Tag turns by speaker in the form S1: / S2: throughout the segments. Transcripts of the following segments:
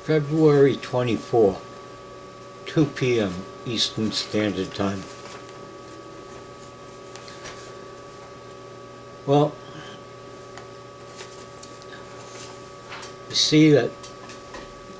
S1: February 24, 2 p.m. Eastern Standard Time. Well, you see that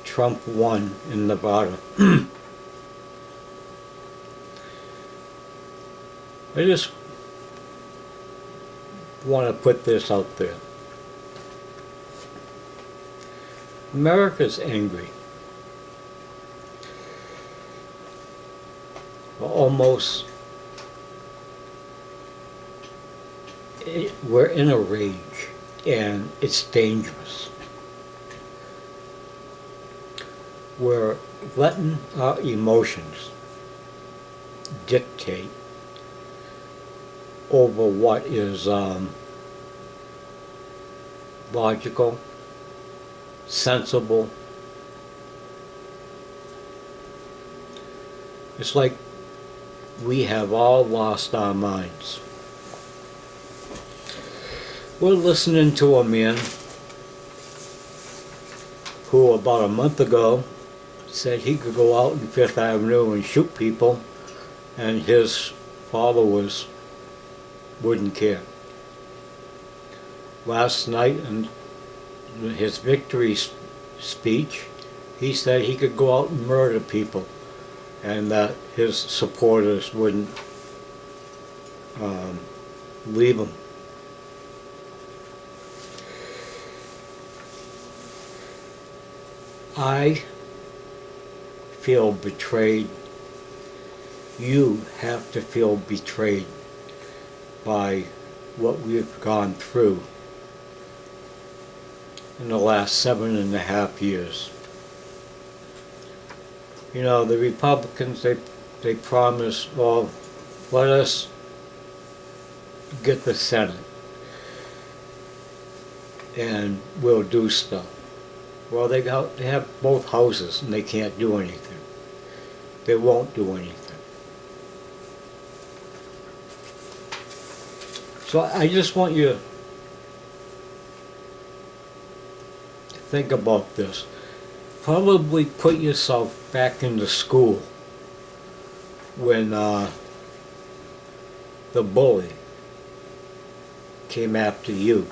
S1: Trump won in Nevada. I just want to put this out there. America's angry. Almost, we're in a rage, and it's dangerous. We're letting our emotions dictate over what is logical, sensible. It's like we have all lost our minds. We're listening to a man who about a month ago said he could go out in Fifth Avenue and shoot people and his followers wouldn't care. Last night in his victory speech, he said he could go out and murder people and that his supporters wouldn't leave him. I feel betrayed. You have to feel betrayed by what we've gone through in the last 7.5 years. You know, the Republicans, they promise, well, let us get the Senate and we'll do stuff. Well, they have both houses and they can't do anything. They won't do anything. So I just want you to think about this. Probably put yourself back into school when the bully came after you,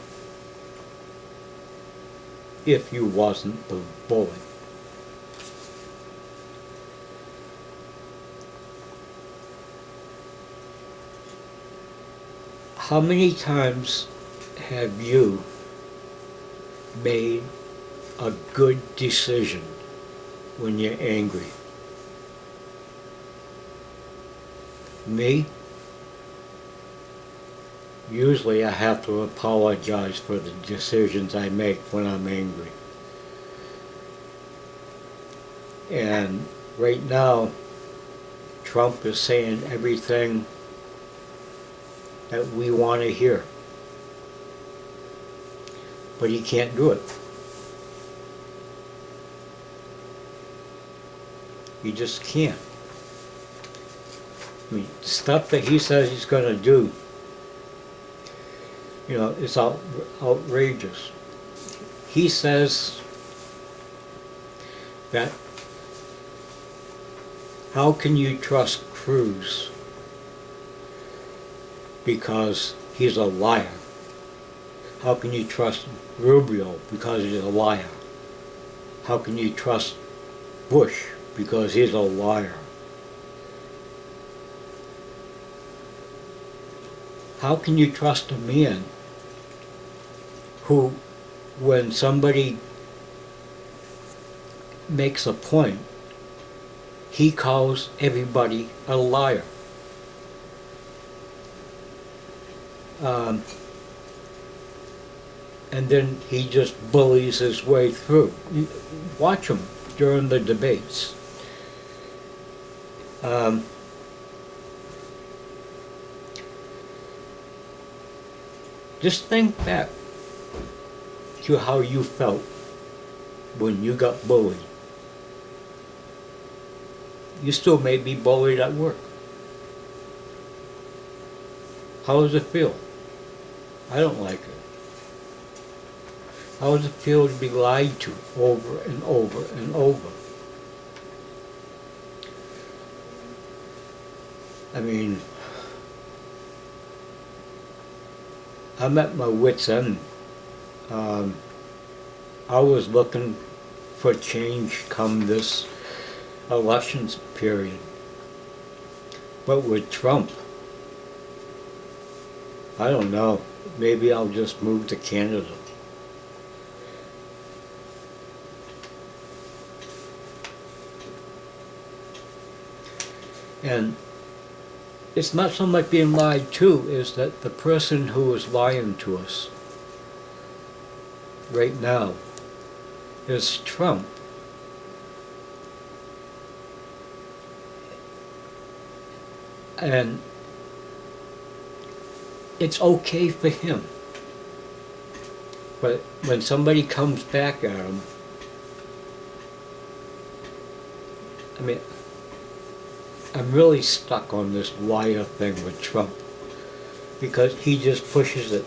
S1: if you wasn't the bully. How many times have you made a good decision when you're angry? Me? Usually I have to apologize for the decisions I make when I'm angry. And right now, Trump is saying everything that we want to hear. But he can't do it. You just can't. I mean, stuff that he says he's going to do, you know, it's outrageous. He says that, how can you trust Cruz because he's a liar? How can you trust Rubio because he's a liar? How can you trust Bush because he's a liar? How can you trust a man who, when somebody makes a point, he calls everybody a liar? And then he just bullies his way through. Watch him during the debates. Just think back to how you felt when you got bullied. You still may be bullied at work. How does it feel? I don't like it. How does it feel to be lied to over and over and over? I mean, I'm at my wit's end. Um, I was looking for change come this elections period. But with Trump, I don't know. Maybe I'll just move to Canada. And it's not so much being lied to, is that the person who is lying to us right now is Trump. And it's okay for him. But when somebody comes back at him, I mean, I'm really stuck on this liar thing with Trump because he just pushes it.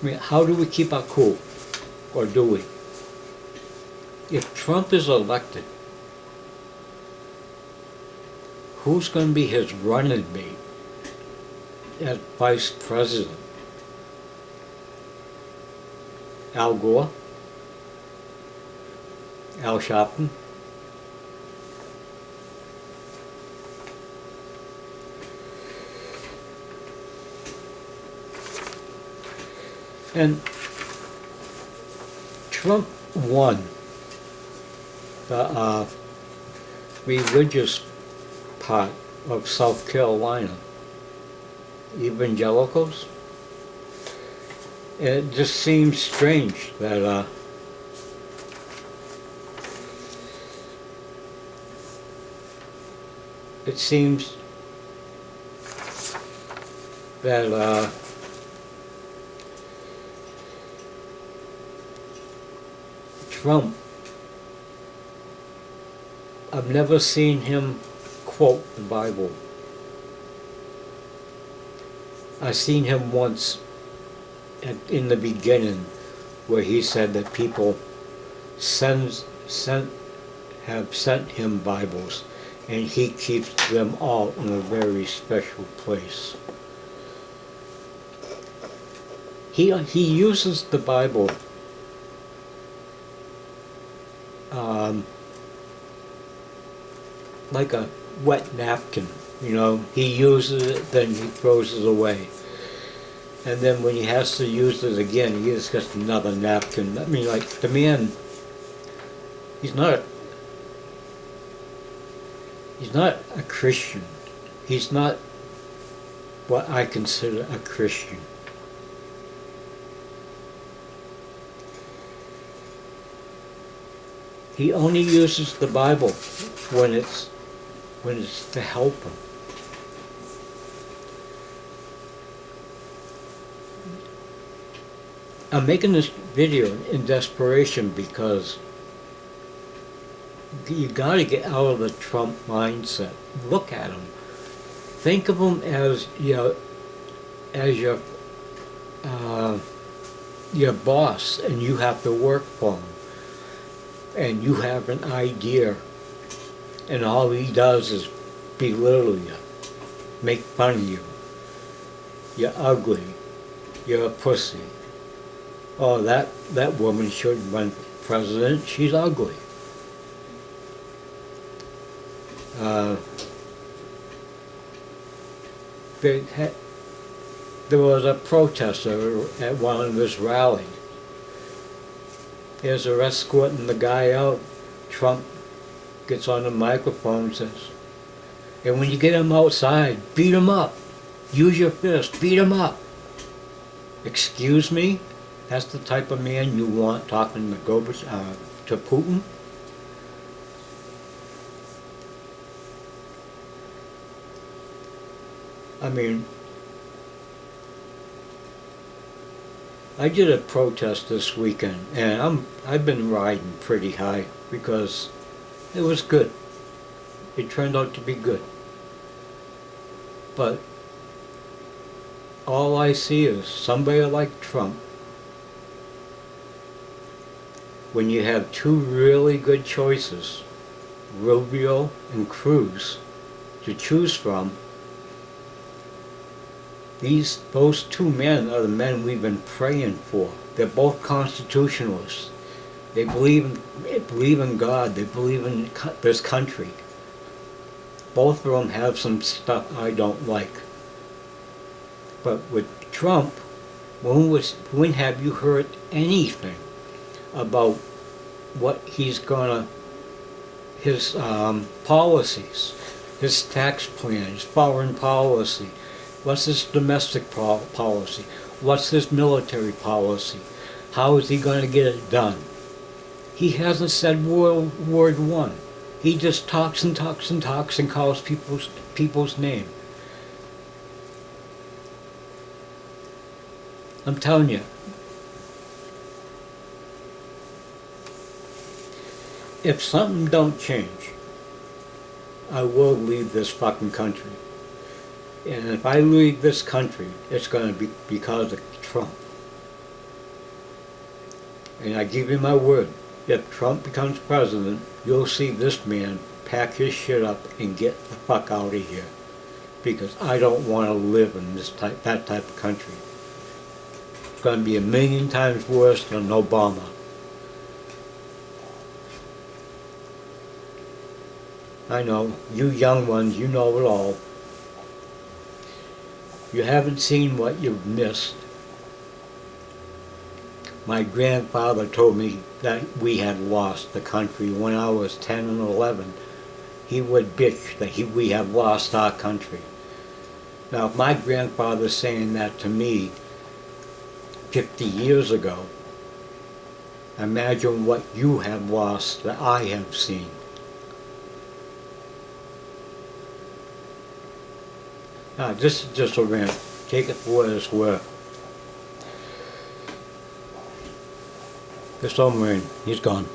S1: I mean, how do we keep our cool? Or do we? If Trump is elected, who's going to be his running mate as vice president? Al Gore? Al Sharpton? And Trump won the religious part of South Carolina, evangelicals. And it just seems strange that it seems that Trump, I've never seen him quote the Bible. I've seen him once in the beginning where he said that people have sent him Bibles and he keeps them all in a very special place. He uses the Bible like a wet napkin, you know. He uses it, then he throws it away. And then when he has to use it again, he just gets another napkin. I mean, like, the man, he's not a Christian. He's not what I consider a Christian. He only uses the Bible when it's to help him. I'm making this video in desperation because you gotta get out of the Trump mindset. Look at him. Think of him as your boss, and you have to work for him. And you have an idea, and all he does is belittle you, make fun of you. You're ugly. You're a pussy. Oh, that woman shouldn't run for president. She's ugly. There was a protester at one of his rallies. As they're escorting the guy out, Trump gets on the microphone and says, and when you get him outside, beat him up. Use your fist, beat him up. Excuse me? That's the type of man you want talking to Putin? I mean, I did a protest this weekend, and I've been riding pretty high because it was good. It turned out to be good. But all I see is somebody like Trump. When you have two really good choices, Rubio and Cruz, to choose from, those two men are the men we've been praying for. They're both constitutionalists. They believe in God. They believe in this country. Both of them have some stuff I don't like. But with Trump, when have you heard anything about what he's his policies, his tax plan, his foreign policy, what's his domestic policy, what's his military policy, how is he going to get it done? He hasn't said word one. He just talks and talks and talks and calls people's name. I'm telling you, if something don't change, I will leave this fucking country. And if I leave this country, it's going to be because of Trump. And I give you my word, if Trump becomes president, you'll see this man pack his shit up and get the fuck out of here. Because I don't want to live in that type of country. It's going to be 1,000,000 times worse than Obama. I know, you young ones, you know it all. You haven't seen what you've missed. My grandfather told me that we had lost the country when I was 10 and 11. He would bitch that we have lost our country. Now, if my grandfather's saying that to me 50 years ago, imagine what you have lost that I have seen. Now, this is just a rant. Take it for what it's worth. This old Marine, he's gone.